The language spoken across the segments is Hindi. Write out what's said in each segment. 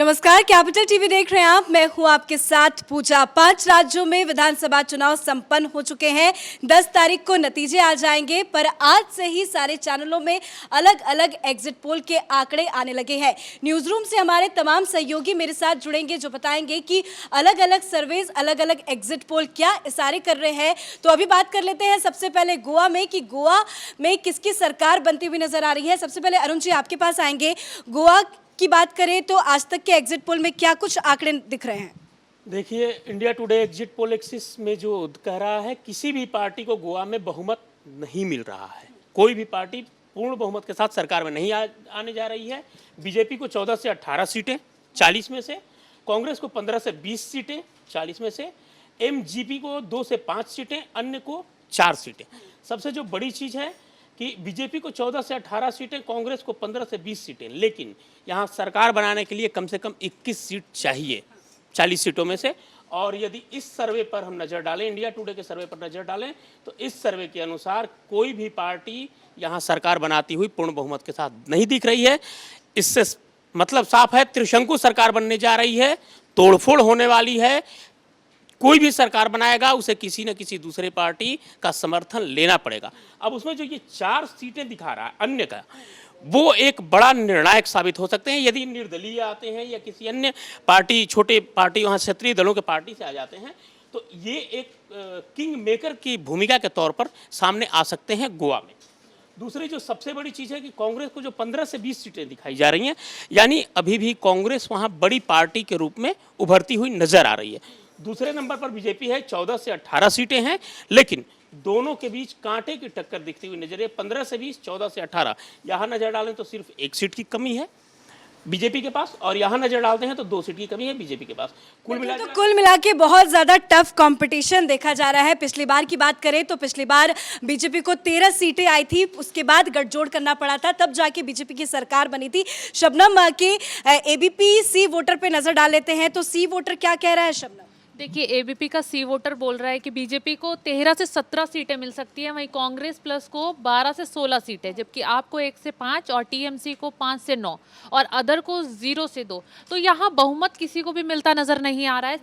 नमस्कार, कैपिटल टीवी देख रहे हैं आप। मैं हूं आपके साथ पूजा। 5 राज्यों में विधानसभा चुनाव संपन्न हो चुके हैं। 10 तारीख को नतीजे आ जाएंगे, पर आज से ही सारे चैनलों में अलग अलग एग्जिट पोल के आंकड़े आने लगे हैं। न्यूज रूम से हमारे तमाम सहयोगी मेरे साथ जुड़ेंगे, जो बताएंगे कि अलग अलग सर्वेज, अलग अलग एग्जिट पोल क्या इशारे कर रहे हैं। तो अभी बात कर लेते हैं सबसे पहले गोवा में कि गोवा में किसकी सरकार बनती हुई नजर आ रही है। सबसे पहले अरुण जी आपके पास आएंगे। गोवा की बात करें तो आज तक के एग्जिट पोल में क्या कुछ आंकड़े दिख रहे हैं? देखिए, India today exit pole axis में जो कह रहा है, किसी भी पार्टी को गोवा में बहुमत नहीं मिल रहा है। कोई भी पार्टी पूर्ण बहुमत के साथ सरकार में नहीं आने जा रही है। बीजेपी को 14 से 18 सीटें 40 में से, कांग्रेस को 15 से 20 सीटें 40 में से, एमजीपी को 2 से 5 सीटें, अन्य को 4 सीटें। सबसे जो बड़ी चीज़ है कि बीजेपी को 14 से 18 सीटें, कांग्रेस को 15 से 20 सीटें, लेकिन यहाँ सरकार बनाने के लिए कम से कम 21 सीट चाहिए 40 सीटों में से। और यदि इस सर्वे पर हम नज़र डालें, इंडिया टुडे के सर्वे पर नज़र डालें, तो इस सर्वे के अनुसार कोई भी पार्टी यहाँ सरकार बनाती हुई पूर्ण बहुमत के साथ नहीं दिख रही है। इससे मतलब साफ है, त्रिशंकु सरकार बनने जा रही है, तोड़फोड़ होने वाली है। कोई भी सरकार बनाएगा उसे किसी न किसी दूसरे पार्टी का समर्थन लेना पड़ेगा। अब उसमें जो ये 4 सीटें दिखा रहा है अन्य का, वो एक बड़ा निर्णायक साबित हो सकते हैं। यदि निर्दलीय आते हैं या किसी अन्य पार्टी, छोटे पार्टी, वहाँ क्षेत्रीय दलों के पार्टी से आ जाते हैं, तो ये एक किंग मेकर की भूमिका के तौर पर सामने आ सकते हैं गोवा में। दूसरी जो सबसे बड़ी चीज़ है कि कांग्रेस को जो 15 से 20 सीटें दिखाई जा रही हैं, यानी अभी भी कांग्रेस वहाँ बड़ी पार्टी के रूप में उभरती हुई नजर आ रही है। दूसरे नंबर पर बीजेपी है, 14 से 18 सीटें हैं, लेकिन दोनों के बीच कांटे की टक्कर दिखती हुई नजर है। 15 से 20, 14 से 18, यहाँ नजर डालें तो सिर्फ 1 सीट की कमी है बीजेपी के पास, और यहाँ नजर डालते हैं तो 2 सीट की कमी है बीजेपी के पास। कुल मिला के बहुत ज्यादा टफ कंपटीशन देखा जा रहा है। पिछली बार की बात करें तो पिछली बार बीजेपी को 13 सीटें आई थी, उसके बाद गठजोड़ करना पड़ा था, तब जाके बीजेपी की सरकार बनी थी। शबनम के एबीपी सी वोटर पे नजर डाल लेते हैं, तो सी वोटर क्या कह रहा है शबनम? देखिए, एबीपी का सी वोटर बोल रहा है कि बीजेपी को 13 से 17 सीटें मिल सकती हैं, वहीं कांग्रेस प्लस को 12 से 16 सीटें, जबकि आपको 1 से 5 और टीएमसी को 5 से 9 और अदर को 0 से 2। तो यहाँ बहुमत किसी को भी मिलता नजर नहीं आ रहा है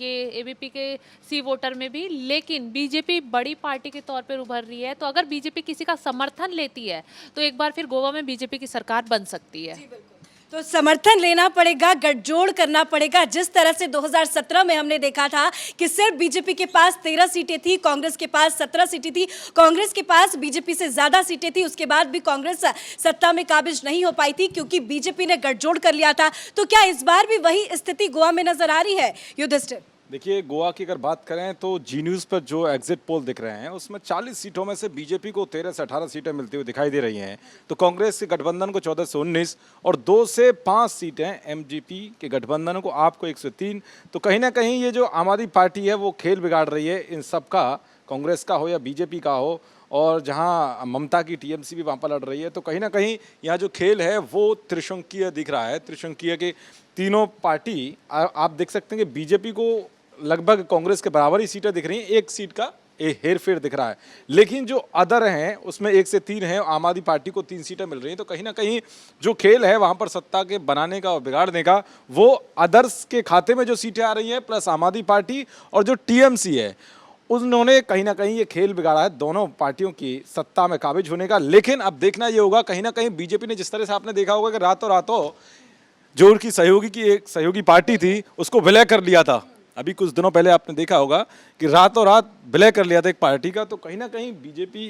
ये एबीपी के सी वोटर में भी। लेकिन बीजेपी बड़ी पार्टी के तौर पर उभर रही है, तो अगर बीजेपी किसी का समर्थन लेती है तो एक बार फिर गोवा में बीजेपी की सरकार बन सकती है। तो समर्थन लेना पड़ेगा, गठजोड़ करना पड़ेगा। जिस तरह से 2017 में हमने देखा था कि सिर्फ बीजेपी के पास 13 सीटें थी, कांग्रेस के पास 17 सीटें थी, कांग्रेस के पास बीजेपी से ज्यादा सीटें थी, उसके बाद भी कांग्रेस सत्ता में काबिज नहीं हो पाई थी क्योंकि बीजेपी ने गठजोड़ कर लिया था। तो क्या इस बार भी वही स्थिति गोवा में नजर आ रही है युधिष्ठिर? देखिए, गोवा की अगर बात करें तो जी न्यूज़ पर जो एग्जिट पोल दिख रहे हैं उसमें 40 सीटों में से बीजेपी को 13 से 18 सीटें मिलती हुई दिखाई दे रही हैं, तो कांग्रेस के गठबंधन को 14 से 19 और 2 से 5 सीटें एमजीपी के गठबंधन को, आपको 1 से 3। तो कहीं ना कहीं ये जो आम आदमी पार्टी है वो खेल बिगाड़ रही है इन सब का, कांग्रेस का हो या बीजेपी का हो, और जहां ममता की टीएमसी भी वहाँ पर लड़ रही है। तो कहीं ना कहीं यहाँ जो खेल है वो त्रिशंकीय दिख रहा है। त्रिशंकीय के तीनों पार्टी आप देख सकते हैं कि बीजेपी को लगभग कांग्रेस के बराबर ही सीटें दिख रही हैं, 1 सीट का हेर फेर दिख रहा है, लेकिन जो अदर हैं उसमें 1 से 3 हैं। आम आदमी पार्टी को 3 सीटें मिल रही हैं। तो कहीं ना कहीं जो खेल है वहाँ पर सत्ता के बनाने का और बिगाड़ने का, वो अदर्स के खाते में जो सीटें आ रही हैं प्लस आम आदमी पार्टी और जो टीएमसी है, उन्होंने कहीं ना कहीं ये खेल बिगाड़ा है दोनों पार्टियों की सत्ता में काबिज होने का। लेकिन अब देखना ये होगा, कहीं ना कहीं बीजेपी ने जिस तरह से आपने देखा होगा कि रातों रातों जो उनकी सहयोगी की एक सहयोगी पार्टी थी उसको विलय कर लिया था। अभी कुछ दिनों पहले आपने देखा होगा कि रातों रात विलय कर लिया था एक पार्टी का। तो कहीं ना कहीं बीजेपी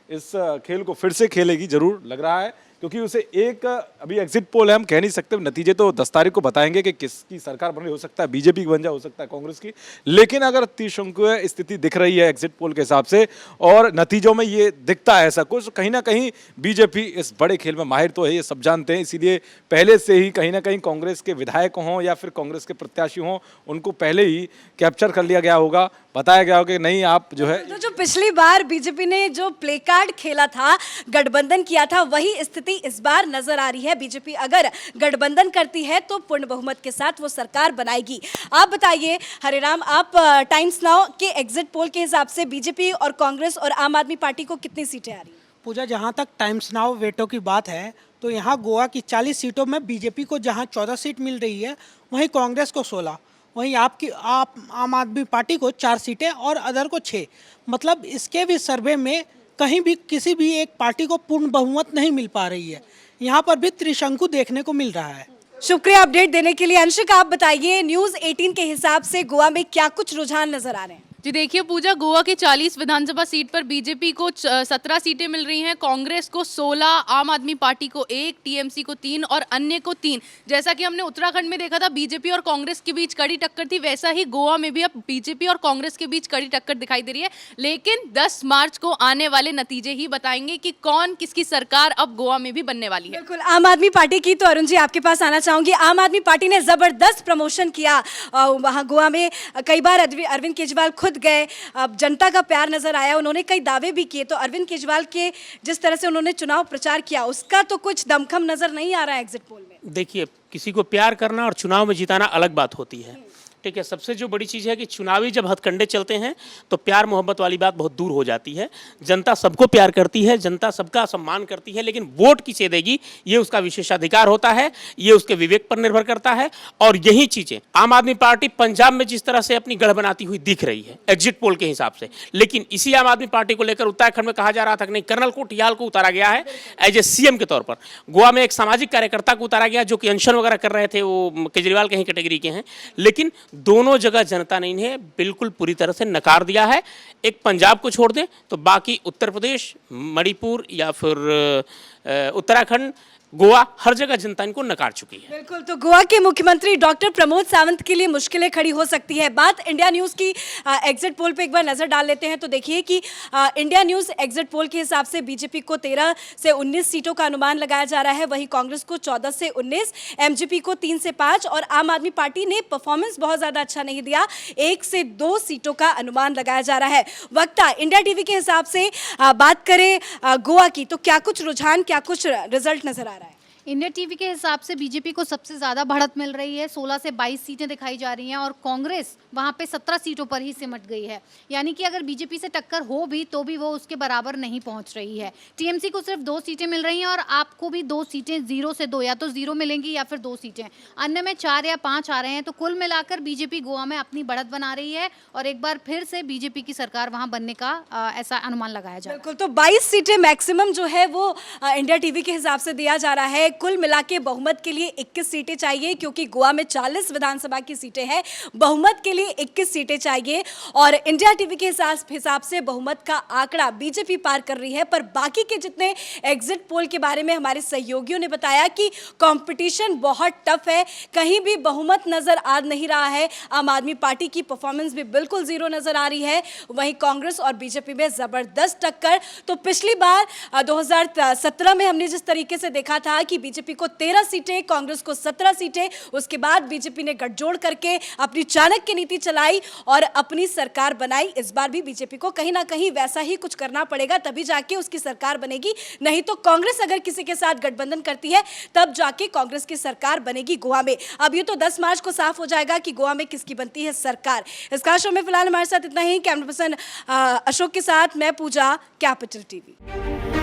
इस खेल को फिर से खेलेगी, जरूर लग रहा है, क्योंकि उसे एक अभी एग्जिट पोल है, हम कह नहीं सकते, नतीजे तो 10 तारीख को बताएंगे कि किसकी सरकार बन रही, हो सकता है बीजेपी की बन जाए, हो सकता है कांग्रेस की। लेकिन अगर त्रिशंकुय स्थिति दिख रही है एग्जिट पोल के हिसाब से और नतीजों में ये दिखता है ऐसा कुछ, कहीं ना कहीं बीजेपी इस बड़े खेल में माहिर तो है, ये सब जानते हैं। इसीलिए पहले से ही कहीं ना कहीं कांग्रेस के विधायक हों या फिर कांग्रेस के प्रत्याशी हों, उनको पहले ही कैप्चर कर लिया गया होगा, बताया गया होगा कि नहीं आप जो है। तो जो पिछली बार बीजेपी ने जो प्ले कार्ड खेला था, गठबंधन किया था, वही स्थिति इस बार नजर आ रही है। बीजेपी अगर गठबंधन करती है तो पूर्ण बहुमत के साथ वो सरकार बनाएगी। आप बताइए हरिराम, आप टाइम्स नाउ के एग्जिट पोल के हिसाब से बीजेपी और कांग्रेस और आम आदमी पार्टी को कितनी सीटें आ रही हैं? पूजा, जहाँ तक टाइम्स नाउ वेटो की बात है, तो यहाँ गोवा की 40 सीटों में बीजेपी को जहाँ 14 सीट मिल रही है, वहीं कांग्रेस को 16, वहीं आम आदमी पार्टी को 4 सीटें और अदर को 6। मतलब इसके भी सर्वे में कहीं भी किसी भी एक पार्टी को पूर्ण बहुमत नहीं मिल पा रही है। यहाँ पर भी त्रिशंकु देखने को मिल रहा है। शुक्रिया अपडेट देने के लिए। अंशिका, आप बताइए न्यूज़ 18 के हिसाब से गोवा में क्या कुछ रुझान नजर आ रहे हैं? जी देखिए पूजा, गोवा के 40 विधानसभा सीट पर बीजेपी को 17 सीटें मिल रही हैं, कांग्रेस को 16, आम आदमी पार्टी को 1, टीएमसी को 3 और अन्य को 3। जैसा कि हमने उत्तराखंड में देखा था बीजेपी और कांग्रेस के बीच कड़ी टक्कर थी, वैसा ही गोवा में भी अब बीजेपी और कांग्रेस के बीच कड़ी टक्कर दिखाई दे रही है। लेकिन 10 मार्च को आने वाले नतीजे ही बताएंगे कि कौन किसकी सरकार अब गोवा में भी बनने वाली है। बिल्कुल, आम आदमी पार्टी की। तो अरुण जी, आपके पास आना चाहूंगी। आम आदमी पार्टी ने जबरदस्त प्रमोशन किया वहां गोवा में। कई बार अरविंद केजरीवाल खुद गए, जनता का प्यार नजर आया, उन्होंने कई दावे भी किए। तो अरविंद केजरीवाल के जिस तरह से उन्होंने चुनाव प्रचार किया, उसका तो कुछ दमखम नजर नहीं आ रहा है एग्जिट पोल में। देखिए, किसी को प्यार करना और चुनाव में जिताना अलग बात होती है, ठीक है। सबसे जो बड़ी चीज़ है कि चुनावी जब हथकंडे चलते हैं तो प्यार मोहब्बत वाली बात बहुत दूर हो जाती है। जनता सबको प्यार करती है, जनता सबका सम्मान करती है, लेकिन वोट किसे देगी ये उसका विशेषाधिकार होता है, ये उसके विवेक पर निर्भर करता है। और यही चीज़ें आम आदमी पार्टी पंजाब में जिस तरह से अपनी गढ़ बनाती हुई दिख रही है एग्जिट पोल के हिसाब से, लेकिन इसी आम आदमी पार्टी को लेकर उत्तराखंड में कहा जा रहा था कि नहीं, कर्नल को टियाल को उतारा गया है एज ए सीएम के तौर पर। गोवा में एक सामाजिक कार्यकर्ता को उतारा गया जो कि अनशन वगैरह कर रहे थे, वो केजरीवाल कहीं कैटेगरी के हैं, लेकिन दोनों जगह जनता ने इन्हें बिल्कुल पूरी तरह से नकार दिया है। एक पंजाब को छोड़ दें तो बाकी उत्तर प्रदेश, मणिपुर या फिर उत्तराखंड, गोवा, हर जगह जनता इनको नकार चुकी है। बिल्कुल, तो गोवा के मुख्यमंत्री डॉक्टर प्रमोद सावंत के लिए मुश्किलें खड़ी हो सकती है। बात इंडिया न्यूज़ की एग्जिट पोल पे एक बार नजर डाल लेते हैं। तो देखिए कि इंडिया न्यूज़ एग्जिट पोल के हिसाब से बीजेपी को 13 से 19 सीटों का अनुमान लगाया जा रहा है, वहीं कांग्रेस को 14 से 19, एमजीपी को 3 से 5 और आम आदमी पार्टी ने परफॉर्मेंस बहुत ज्यादा अच्छा नहीं दिया, 1 से 2 सीटों का अनुमान लगाया जा रहा है। वक्ता इंडिया टीवी के हिसाब से बात करें गोवा की, तो क्या कुछ रुझान, क्या कुछ रिजल्ट नजर आ रहा है? इंडिया टीवी के हिसाब से बीजेपी को सबसे ज़्यादा बढ़त मिल रही है, 16 से 22 सीटें दिखाई जा रही हैं और कांग्रेस वहाँ पे 17 सीटों पर ही सिमट गई है। यानी कि अगर बीजेपी से टक्कर हो भी तो भी वो उसके बराबर नहीं पहुँच रही है। टीएमसी को सिर्फ 2 सीटें मिल रही हैं और आपको भी 2 सीटें 0 से 2, या तो 0 मिलेंगी या फिर 2 सीटें, अन्य में 4 या 5 आ रहे हैं। तो कुल मिलाकर बीजेपी गोवा में अपनी बढ़त बना रही है और एक बार फिर से बीजेपी की सरकार वहाँ बनने का ऐसा अनुमान लगाया जा रहा है। बिल्कुल, तो 22 सीटें मैक्सिमम जो है वो इंडिया टीवी के हिसाब से दिया जा रहा है। कुल मिला के बहुमत के लिए 21 सीटें चाहिए, क्योंकि गोवा में 40 विधानसभा की सीटें हैं, बहुमत के लिए 21 सीटें चाहिए। और इंडिया टीवी के हिसाब से बहुमत का आंकड़ा बीजेपी पार कर रही है। पर बाकी के जितने एग्जिट पोल के बारे में हमारे सहयोगियों ने बताया कि कंपटीशन बहुत टफ है, कहीं भी बहुमत नजर आ नहीं रहा है। आम आदमी पार्टी की परफॉर्मेंस भी बिल्कुल 0 नजर आ रही है, वहीं कांग्रेस और बीजेपी में जबरदस्त टक्कर। तो पिछली बार 2017 में हमने जिस तरीके से देखा था कि बीजेपी को 13 सीटें, कांग्रेस को 17 सीटें, उसके बाद बीजेपी ने गठजोड़ करके अपनी चाणक्य नीति चलाई और अपनी सरकार बनाई। इस बार भी बीजेपी को कहीं ना कहीं वैसा ही कुछ करना पड़ेगा, तभी जाके उसकी सरकार बनेगी। नहीं तो कांग्रेस अगर किसी के साथ गठबंधन करती है तब जाके कांग्रेस की सरकार बनेगी गोवा में। अब ये तो 10 मार्च को साफ हो जाएगा कि गोवा में किसकी बनती है सरकार। इस खास शो में फिलहाल हमारे साथ इतना ही। कैमरा पर्सन अशोक के साथ मैं पूजा, कैपिटल टीवी।